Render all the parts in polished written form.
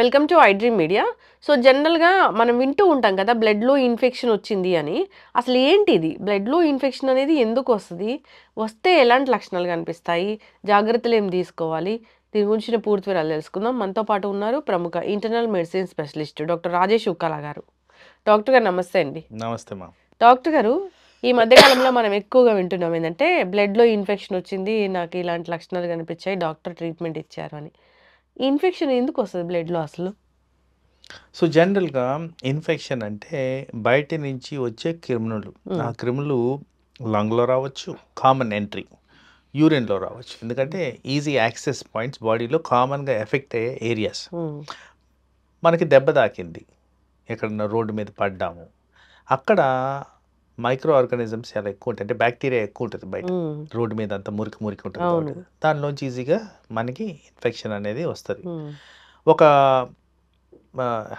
Welcome to iDream media. So జనరల్‌గా మనం వింటూ ఉంటాం కదా! బ్లడ్‌లో ఇన్ఫెక్షన్ వచ్చింది అని. అసలు ఏంటిది? బ్లడ్‌లో ఇన్ఫెక్షన్ అనేది ఎందుకొస్తది? వస్తే ఎలాంటి లక్షణాలు కనిపిస్తాయి? జాగ్రత్తలు ఏం తీసుకోవాలి? దీని గురించిన పూర్తి వివరాలు తెలుసుకుందాం. మనతో పాటు ఉన్నారు ప్రముఖ internal medicine specialist doctor Rajesh Ukkala గారు. డాక్టర్ గారు నమస్తే అండి. నమస్తే మా. డాక్టర్ గారు, ఈ మధ్య కాలంలో మనం ఎక్కువగా వింటున్నాం ఏందంటే బ్లడ్‌లో ఇన్ఫెక్షన్ వచ్చింది. నాకు ఇలాంటి లక్షణాలు కనిపించాయి. డాక్టర్ ట్రీట్మెంట్ ఇచ్చారు అని. ఈ ఇన్ఫెక్షన్ ఎందుకొస్తది బ్లడ్‌లో అసలు? సో జనరల్‌గా ఇన్ఫెక్షన్ అంటే బయట నుంచి వచ్చే క్రిములు. ఆ హ్మ్. క్రిములు లంగ్‌లో రావచ్చు, కామన్ ఎంట్రీ, యూరిన్‌లో రావచ్చు. ఎందుకంటే ఈజీ యాక్సెస్ పాయింట్స్ బాడీలో కామన్‌గా ఎఫెక్ట్ అయ్యే ఏరియాస్. హ్మ్. మనకి దెబ్బ తాకింది, ఎక్కడన్నా రోడ్డు మీద పడ్డాము, అక్కడ మైక్రో ఆర్గానిజమ్స్ చాలా ఎక్కువ ఉంటాయి. అంటే బ్యాక్టీరియా ఎక్కువ ఉంటుంది బయట. హ్మ్. రోడ్డు మీద అంతా మురికి మురికి ఉంటుంది అవును. కాబట్టి దానిలోంచి ఈజీగా మనకి ఇన్ఫెక్షన్ అనేది వస్తది. హ్మ్. ఒక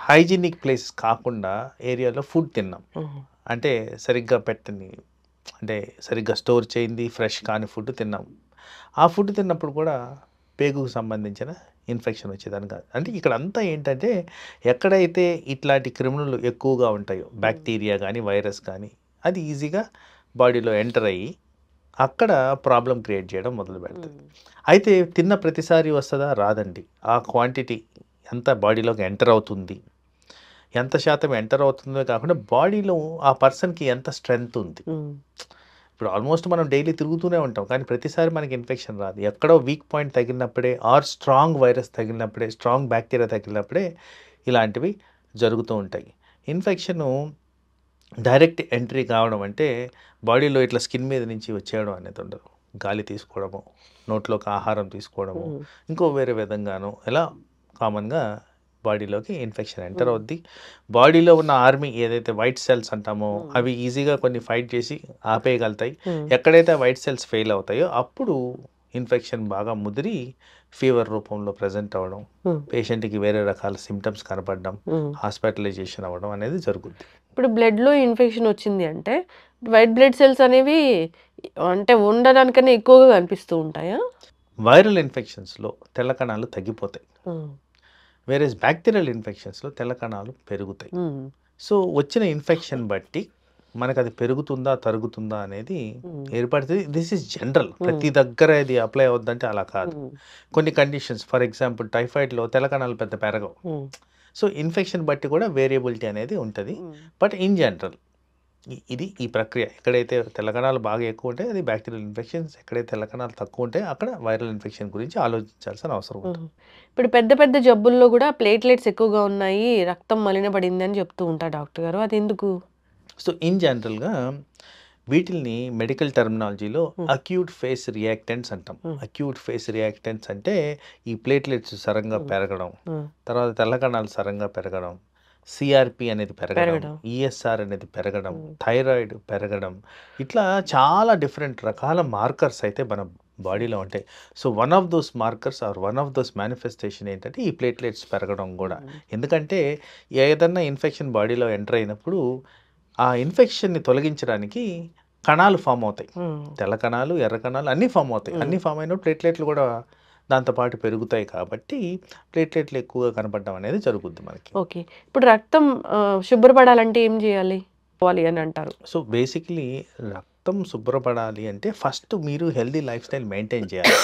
హైజీనిక్ ప్లేస్ కాకుండా ఏరియాలో ఫుడ్ తిన్నాం. హుహు. అంటే సరిగ్గా పెట్టని, అంటే సరిగ్గా స్టోర్ చేయింది ఫ్రెష్ కాని ఫుడ్ తిన్నాం. ఆ ఫుడ్ తిన్నప్పుడు కూడా పేగుకు సంబంధించిన ఇన్ఫెక్షన్ వచ్చేదని కాదు. అంటే ఇక్కడ అంతా ఏంటంటే ఎక్కడైతే ఇట్లాంటి క్రిములు ఎక్కువగా ఉంటాయో, బ్యాక్టీరియా కానీ వైరస్ కానీ, అది ఈజీగా బాడీలో ఎంటర్ అయ్యి అక్కడ ప్రాబ్లం క్రియేట్ చేయడం మొదలు పెడుతుంది. హ్మ్. అయితే తిన్న ప్రతిసారి వస్తుందా? రాదండి. ఆ క్వాంటిటీ ఎంత బాడీలోకి ఎంటర్ అవుతుంది, ఎంత శాతం ఎంటర్ అవుతుందో కాకుండా బాడీలో ఆ పర్సన్‌కి ఎంత స్ట్రెంగ్త్ ఉంది. హ్మ్. ఇప్పుడు ఆల్మోస్ట్ మనం డైలీ తిరుగుతూనే ఉంటాం. కానీ ప్రతిసారి మనకి ఇన్ఫెక్షన్ రాదు. ఎక్కడో వీక్ పాయింట్ తగిలినప్పుడే ఆర్ స్ట్రాంగ్ వైరస్ తగిలినప్పుడే, స్ట్రాంగ్ బ్యాక్టీరియా తగిలినప్పుడే ఇలాంటివి జరుగుతూ ఉంటాయి. ఇన్ఫెక్షను డైరెక్ట్ ఎంట్రీ కావడం అంటే బాడీలో ఇట్లా స్కిన్ మీద నుంచి వచ్చేయడం అనేది ఉండదు. గాలి తీసుకోవడము, నోట్లోకి ఆహారం తీసుకోవడము, హ్మ్. ఇంకో వేరే విధంగాను ఇలా కామన్‌గా బాడీలోకి ఇన్ఫెక్షన్ ఎంటర్ హ్మ్. అవుద్ది. బాడీలో ఉన్న ఆర్మీ ఏదైతే వైట్ సెల్స్ అంటామో హ్మ్. అవి ఈజీగా కొన్ని ఫైట్ చేసి ఆపేయగలుగుతాయి. హ్మ్. ఎక్కడైతే వైట్ సెల్స్ ఫెయిల్ అవుతాయో అప్పుడు ఇన్ఫెక్షన్ బాగా ముదిరి ఫీవర్ రూపంలో ప్రెజెంట్ అవ్వడం, హ్మ్. పేషెంట్‌కి వేరే రకాల సింప్టమ్స్ కనపడడం, హ్మ్. హాస్పిటలైజేషన్ అవ్వడం అనేది జరుగుద్ది. ఇప్పుడు బ్లడ్‌లో ఇన్ఫెక్షన్ వచ్చింది అంటే వైట్ బ్లడ్ సెల్స్ అనేవి అంటే ఉండడానికన్నా ఎక్కువగా కనిపిస్తూ ఉంటాయా? వైరల్ ఇన్ఫెక్షన్స్‌లో తెల్ల కణాలు తగ్గిపోతాయి. హ్మ్. వేరేస్ బ్యాక్టీరియల్ ఇన్ఫెక్షన్స్‌లో తెల్ల కణాలు పెరుగుతాయి. హ్మ్. సో, వచ్చిన ఇన్ఫెక్షన్ బట్టి మనకది పెరుగుతుందా, తరుగుతుందా అనేది హ్మ్. ఏర్పడుతది. This is general. హ్మ్. ప్రతి దగ్గర ఇది అప్లై అవుద్దంటే అలా కాదు. హ్మ్. కొన్ని కండిషన్స్ ఫర్ ఎగ్జాంపుల్ టైఫాయిడ్‌లో తెల్ల కణాలు పెద్ద పెరగవు. హ్మ్. సో, ఇన్ఫెక్షన్ బట్టి కూడా వేరియబిలిటీ అనేది ఉంటది. హ్మ్. బట్ ఇన్ జనరల్ ఇది ఈ ప్రక్రియ. ఎక్కడైతే తెల్ల కణాలు బాగా ఎక్కువ ఉంటాయో అది బ్యాక్టీరియల్ ఇన్ఫెక్షన్స్. ఎక్కడైతే తెల్ల కణాలు తక్కువ ఉంటాయో అక్కడ వైరల్ ఇన్ఫెక్షన్ గురించి ఆలోచించాల్సిన అవసరం ఉంటుంది. హుహు. ఇప్పుడు పెద్ద పెద్ద జబ్బుల్లో గూడా ప్లేట్‌లెట్స్ ఎక్కువగా ఉన్నాయి. రక్తం మలినపడింది అని చెప్తూ ఉంటారు డాక్టర్ గారు. అదెందుకు? సో, ఇన్ జనరల్‌గా వీటిల్ని మెడికల్ టర్మినాలజీలో హ్మ్. అక్యూట్ ఫేస్ రియాక్టెంట్స్ అంటాం. హ్మ్. అక్యూట్ ఫేస్ రియాక్టెంట్స్ అంటే ఈ ప్లేట్లెట్స్ సరంగా హ్మ్. పెరగడం, హ్మ్. తర్వాత తెల్ల కణాలు సరంగా పెరగడం, సిఆర్‌పి అనేది పెరగడం, పెరగడం. ఈఎస్ఆర్ అనేది పెరగడం, హ్మ్. థైరాయిడ్ పెరగడం, ఇట్లా చాలా డిఫరెంట్ రకాల మార్కర్స్ అయితే మన బాడీలో ఉంటాయి. So, one of those markers or one of those manifestation ఏంటంటే ఈ ప్లేట్లెట్స్ పెరగడం గూడా. హ్మ్. ఎందుకంటే ఏదన్నా ఇన్ఫెక్షన్ బాడీలో ఎంటర్ అయినప్పుడు ఆ ఇన్ఫెక్షన్‌ని తొలగించడానికి కణాలు ఫార్మ్ అవుతాయి. హ్మ్. తెల్ల కణాలు, ఎర్ర కణాలు అన్నీ ఫార్మ్ అవుతాయి. హ్మ్. అన్నీ ఫార్మ్ అయినప్పుడు ప్లేట్లెట్లు కూడా దాంతో పాటు పెరుగుతాయి కాబట్టి ప్లేట్లెట్లు ఎక్కువగా కనపడడం అనేది జరుగుద్ది మనకి. ఓకే. ఇప్పుడు రక్తం శుభ్రపడాలంటే ఏం జేయాలి? పోవాలి అని అంటారు. సో, బేసికలీ రక్తం శుభ్రపడాలి అంటే ఫస్ట్ మీరు హెల్తీ లైఫ్ స్టైల్ మెయింటైన్ చేయాలి.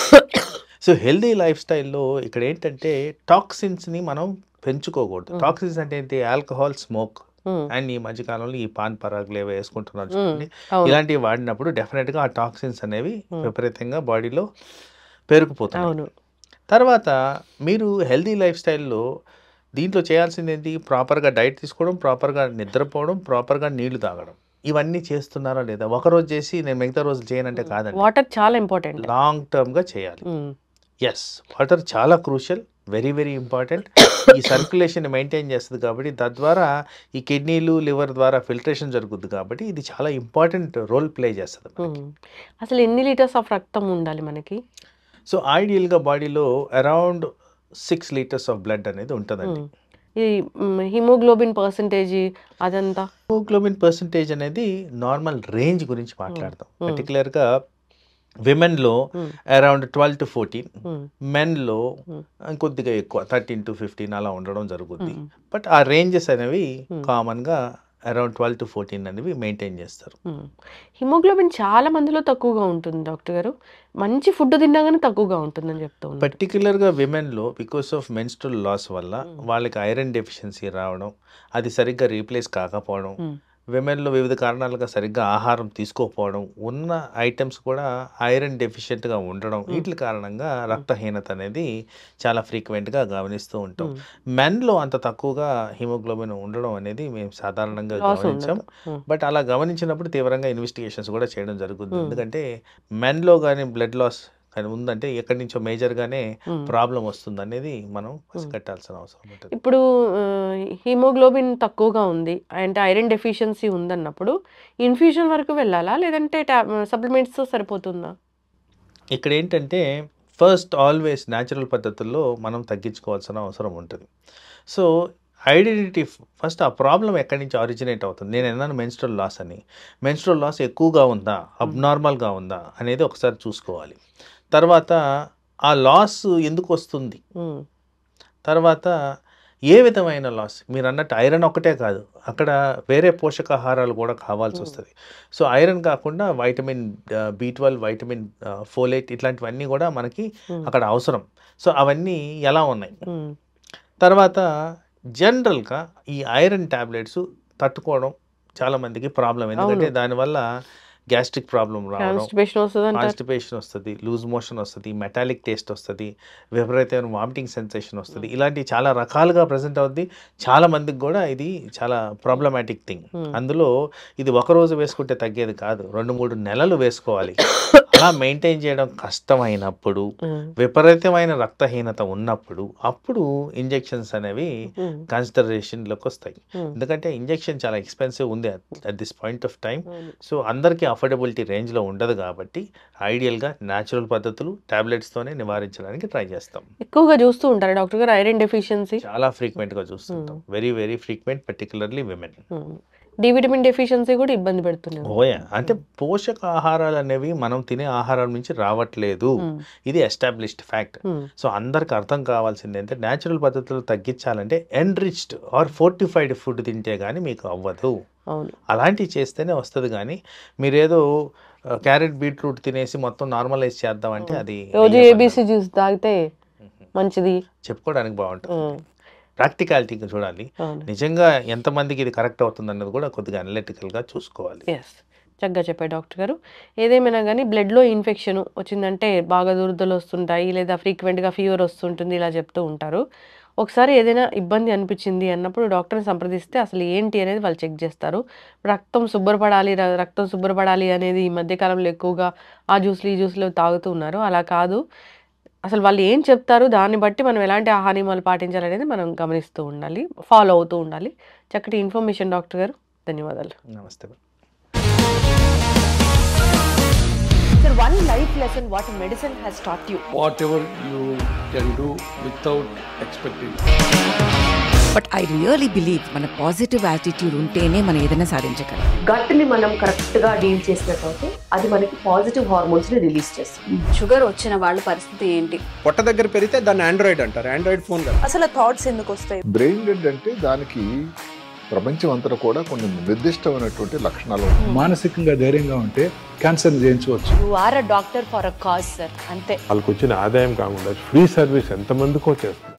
సో, హెల్తీ లైఫ్ స్టైల్‌లో ఇక్కడేంటంటే టాక్సిన్స్‌ని మనం పెంచుకోకూడదు. హ్మ్. టాక్సిన్స్ అంటే ఏంటి? ఆల్కహాల్, స్మోక్ హ్మ్. అండ్ ఈ మధ్య కాలంలో ఈ పాన్ పరాగులు ఏవో వేసుకుంటున్నారు హ్మ్. చూడండి. అవును. ఇలాంటివి వాడినప్పుడు డెఫినిట్‌గా ఆ టాక్సిన్స్ అనేవి హ్మ్. విపరీతంగా బాడీలో పేరుకుపోతున్నాయి. అవును. తర్వాత మీరు హెల్తీ లైఫ్ స్టైల్‌లో దీంట్లో చేయాల్సిందేంటి? ప్రాపర్‌గా డైట్ తీసుకోవడం, ప్రాపర్‌గా నిద్రపోవడం, ప్రాపర్‌గా నీళ్లు తాగడం. ఇవన్నీ చేస్తున్నారా లేదా? ఒకరోజు చేసి నేను మిగతా రోజులు చేయనంటే హ్మ్. కాదండి. వాటర్ చాలా ఇంపార్టెంట్. లాంగ్ టర్మ్‌గా చేయాలి. హ్మ్. యెస్. వాటర్ చాలా క్రూషియల్. Very, very important. ఈ సర్క్యులేషన్‌ని మెయింటైన్ చేస్తది కాబట్టి, తద్వారా ఈ కిడ్నీలు, లివర్ ద్వారా ఫిల్ట్రేషన్ జరుగుద్ది కాబట్టి, ఇది చాలా ఇంపార్టెంట్ రోల్ ప్లే చేస్తది మనకి. హ్మ్. అసలు ఎన్ని లీటర్స్ ఆఫ్ రక్తం ఉండాలి మనకి? సో, ఐడియల్‌గా బాడీలో అరౌండ్ 6 లీటర్స్ ఆఫ్ బ్లడ్ అనేది ఉంటదండి. హ్మ్. ఈ హిమోగ్లోబిన్ పర్సెంటేజి అదంతా? హిమోగ్లోబిన్ పర్సెంటేజ్ అనేది నార్మల్ రేంజ్ గురించి హ్మ్. మాట్లాడదాం. హ్మ్. పర్టిక్యులర్‌గా విమెన్లో ఉమ్, అరౌండ్ 12 to 14, ఉమ్, మెన్లో ఉమ్, కొద్దిగా ఎక్కువ 13 to 15 అలా ఉండడం జరుగుద్ది. ఉమ్, బట్ ఆ రేంజెస్ అనేవి ఉమ్, కామన్గా అరౌండ్ 12 to 14 అనేవి మెయింటైన్ చేస్తారు. ఉమ్. హిమోగ్లోబిన్ చాలా మందిలో తక్కువగా ఉంటుంది డాక్టర్ గారు. మంచి ఫుడ్ తిన్నా కానీ తక్కువగా ఉంటుందని చెప్తూ ఉన్నారు. పర్టిక్యులర్గా విమెన్లో బికాస్ ఆఫ్ మెన్స్ట్రల్ లాస్ వల్ల ఉమ్, వాళ్ళకి ఐరన్ డెఫిషియన్సీ రావడం, అది సరిగ్గా రీప్లేస్ కాకపోవడం, ఉమ్, విమెన్లో వివిధ కారణాలుగా సరిగ్గా ఆహారం తీసుకోకపోవడం, ఉన్న ఐటమ్స్ కూడా ఐరన్ డెఫిషియెంట్గా ఉండడం, ఉమ్, వీటి కారణంగా ఉమ్, రక్తహీనత అనేది చాలా ఫ్రీక్వెంట్గా గమనిస్తూ ఉంటాం. ఉమ్. మెన్లో అంత తక్కువగా హిమోగ్లోబిన్ ఉండడం అనేది మేము సాధారణంగా లాస్ గమనించాం. ఉండదు. ఉమ్, బట్ అలా గమనించినప్పుడు తీవ్రంగా ఇన్వెస్టిగేషన్స్ కూడా చేయడం జరుగుతుంది. ఉమ్, ఎందుకంటే మెన్లో కానీ బ్లడ్ లాస్ కానీ ఉందంటే ఎక్కడి నుంచో మేజర్గానే ఉమ్, ప్రాబ్లం వస్తుంది అనేది మనం ఉమ్. పసిగట్టాల్సిన అవసరం ఉంటుంది. ఇప్పుడు హిమోగ్లోబిన్ తక్కువగా ఉంది అంటే ఐరన్ డెఫిషియన్సీ ఉందన్నప్పుడు ఇన్ఫ్యూషన్ వరకు వెళ్ళాలా లేదంటే సప్లిమెంట్స్తో సరిపోతుందా? ఇక్కడ ఏంటంటే ఫస్ట్ ఆల్వేస్ న్యాచురల్ పద్ధతుల్లో మనం తగ్గించుకోవాల్సిన అవసరం ఉంటుంది. సో ఐడెంటిటీ ఫస్ట్ ఆ ప్రాబ్లం ఎక్కడి నుంచి ఆరిజినేట్ అవుతుంది. నేను అన్నాను మెన్స్ట్రల్ లాస్ అని. మెన్స్ట్రల్ లాస్ ఎక్కువగా ఉందా, అబ్నార్మల్గా ఉందా అనేది ఒకసారి చూసుకోవాలి. తర్వాత ఆ లాస్ ఎందుకు వస్తుంది, ఉమ్, తర్వాత ఏ విధమైన లాస్, మీరు అన్నట్టు ఐరన్ ఒక్కటే కాదు, అక్కడ వేరే పోషకాహారాలు కూడా కావాల్సి ఉమ్, వస్తుంది. సో ఐరన్ కాకుండా వైటమిన్ B12, వైటమిన్ ఫోలేట్ ఇట్లాంటివన్నీ కూడా మనకి ఉమ్, అక్కడ అవసరం. సో అవన్నీ ఎలా ఉన్నాయి. ఉమ్, తర్వాత జనరల్గా ఈ ఐరన్ ట్యాబ్లెట్స్ తట్టుకోవడం చాలామందికి ప్రాబ్లం. ఎందుకంటే అవును. దానివల్ల గ్యాస్ట్రిక్ ప్రాబ్లం రావడం, కాన్స్టిపేషన్ వస్తుంది అంటారు. కాన్స్టిపేషన్ వస్తుంది, లూజ్ మోషన్ వస్తుంది, మెటాలిక్ టేస్ట్ వస్తుంది, విపరీతమైన వామిటింగ్ సెన్సేషన్ వస్తుంది. ఇలాంటి చాలా రకాలుగా ప్రజెంట్ అవుద్ది. చాలా మందికి కూడా ఇది చాలా ప్రాబ్లమాటిక్ థింగ్. ఉమ్, అందులో ఇది ఒకరోజు వేసుకుంటే తగ్గేది కాదు, 2-3 నెలలు వేసుకోవాలి. అలా మెయింటైన్ చేయడం కష్టమైనప్పుడు, ఉమ్, విపరీతమైన రక్తహీనత ఉన్నప్పుడు అప్పుడు ఇంజెక్షన్స్ అనేవి ఉమ్, కన్సిడరేషన్లోకి వస్తాయి. ఉమ్, ఎందుకంటే ఇంజెక్షన్ చాలా ఎక్స్పెన్సివ్ ఉంది at this point of time. అవును. సో అందరికీ అఫోర్డబిలిటీ రేంజ్లో ఉండదు కాబట్టి ఐడియల్గా న్యాచురల్ పద్ధతులు ట్యాబ్లెట్స్తోనే నివారించడానికి ట్రై చేస్తాం. ఎక్కువగా చూస్తూ ఉంటారు డాక్టర్ గారు ఐరన్ డెఫిషియన్సీ. చాలా ఫ్రీక్వెంట్గా చూస్తుంటాం, very very frequent, particularly women. D vitamin deficiency కూడా ఇబ్బంది పెడుతున్నాను. ఓయా అంటే పోషక ఆహారాలు అనేవి మనం తినే ఆహారం నుంచి రావట్లేదు, ఇది ఎస్టాబ్లిష్డ్ ఫ్యాక్ట్. సో అందరికి అర్థం కావాల్సింది అంటే న్యాచురల్ పద్ధతులు తగ్గించాలంటే ఎన్రిచ్డ్ ఆర్ ఫోర్టిఫైడ్ ఫుడ్ తింటే కానీ మీకు అవ్వదు. అవును. అలాంటివి చేస్తేనే వస్తుంది. కానీ మీరేదో క్యారెట్ బీట్రూట్ తినేసి మొత్తం నార్మలైజ్ చేద్దామంటే అది రోజు ఏబీసీ జ్యూస్ తాగితే మంచిది చెప్పుకోవడానికి బాగుంటుంది. ఉమ్, ప్రాక్టికాలిటీగా చూడాలి, అవును. నిజంగా ఎంతమందికి ఇది కరెక్ట్ అవుతుంది అన్నది కూడా కొద్దిగా అనలిటికల్గా చూసుకోవాలి. ఎస్, చక్కగా చెప్పారు డాక్టర్ గారు. ఏదేమైనా కానీ బ్లడ్లో ఇన్ఫెక్షన్ వచ్చిందంటే బాగా దురదలు వస్తుంటాయి, లేదా ఫ్రీక్వెంట్గా ఫీవర్ వస్తుంటుంది, ఇలా చెప్తూ ఉంటారు. ఒకసారి ఏదైనా ఇబ్బంది అనిపించింది అన్నప్పుడు డాక్టర్ని సంప్రదిస్తే అసలు ఏంటి అనేది వాళ్ళు చెక్ చేస్తారు. రక్తం శుభ్రపడాలి అనేది ఈ మధ్యకాలంలో ఎక్కువగా ఆ జ్యూస్లు ఈ జ్యూస్లు తాగుతూ ఉన్నారు. అలా కాదు, అసలు వాళ్ళు ఏం చెప్తారు దాన్ని బట్టి మనం ఎలాంటి ఆహార నియమాలు పాటించాలనేది మనం గమనిస్తూ ఉండాలి, ఫాలో అవుతూ ఉండాలి. చక్కటి ఇన్ఫర్మేషన్ డాక్టర్ గారు, ధన్యవాదాలు. నమస్తే. Sir, one life lesson what medicine has taught you. Whatever you can do without expecting. But I really believe మన పాజిటివ్ యాటిట్యూడ్ ఉంటేనే మనం ఏదైనా సాధించగలం. గట్ని మనం కరెక్ట్గా డీల్ చేసినట్లయితే అది మనకి పాజిటివ్ హార్మోన్స్ని రిలీజ్ చేస్తుంది. షుగర్ వచ్చిన వాళ్ళ పరిస్థితి ఏంటి? పొట్ట దగ్గర పెరిగితే దాన్ని ఆండ్రాయిడ్ అంటారు, ఆండ్రాయిడ్ ఫోన్ కదా. అసలు థాట్స్ ఎందుకు వస్తాయి? బ్రెయిన్ డెడ్ అంటే దానికి ప్రపంచం అంతా కూడా కొన్ని నిర్దిష్టమైనటువంటి లక్షణాలు ఉంటాయి. మానసికంగా ధైర్యంగా ఉంటే క్యాన్సర్ జయించవచ్చు. You are a doctor for a cause sir, అంతే. వాళ్ళకి వచ్చిన ఆదాయం కాకుండా ఫ్రీ సర్వీస్ ఎంతమందికో చేస్తుంది.